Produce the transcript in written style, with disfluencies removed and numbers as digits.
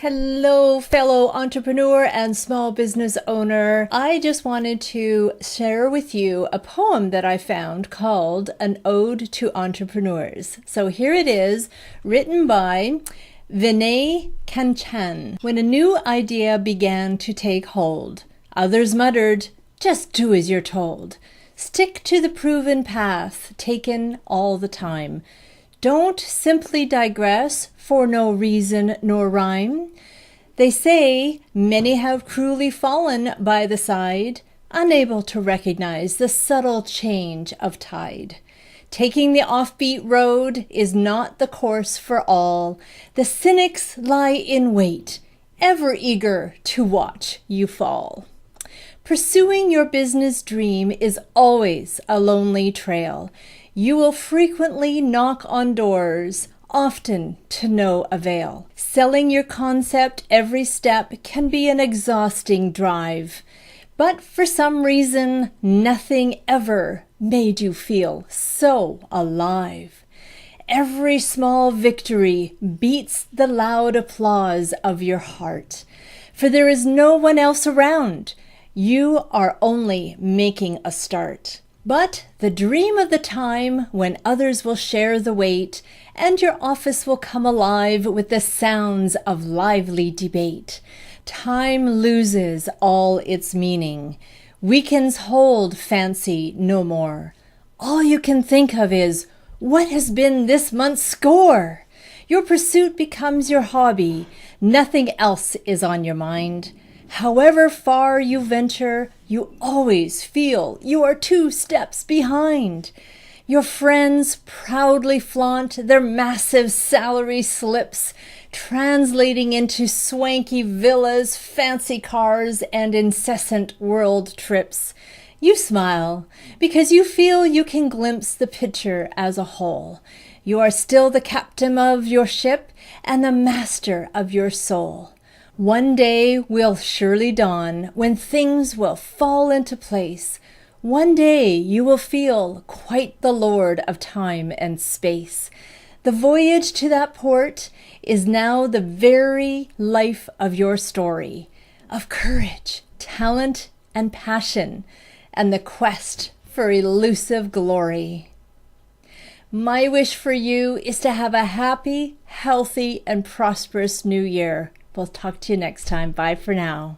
Hello, fellow entrepreneur and small business owner. I just wanted to share with you a poem that I found called An Ode to Entrepreneurs. So here it is, written by Vinay, Kanchan. When a new idea began to take hold, others muttered, "Just do as you're told. Stick to the proven path taken all the time. Don't simply digress for no reason nor rhyme. They say many have cruelly fallen by the side, unable to recognize the subtle change of tide. Taking the offbeat road is not the course for all. The cynics lie in wait, ever eager to watch you fall. Pursuing your business dream is always a lonely trail. You will frequently knock on doors, often to no avail. Selling your concept every step can be an exhausting drive, but for some reason, nothing ever made you feel so alive. Every small victory beats the loud applause of your heart, for there is no one else around. You are only making a start. But the dream of the time when others will share the weight and your office will come alive with the sounds of lively debate. Time loses all its meaning. Weekends hold fancy no more. All you can think of is, what has been this month's score? Your pursuit becomes your hobby. Nothing else is on your mind. However far you venture, you always feel you are 2 steps behind. Your friends proudly flaunt their massive salary slips, translating into swanky villas, fancy cars, and incessant world trips. You smile because you feel you can glimpse the picture as a whole. You are still the captain of your ship and the master of your soul. One day will surely dawn when things will fall into place. One day you will feel quite the lord of time and space. The voyage to that port is now the very life of your story, of courage, talent, and passion, and the quest for elusive glory. My wish for you is to have a happy, healthy, and prosperous new year. We'll talk to you next time. Bye for now.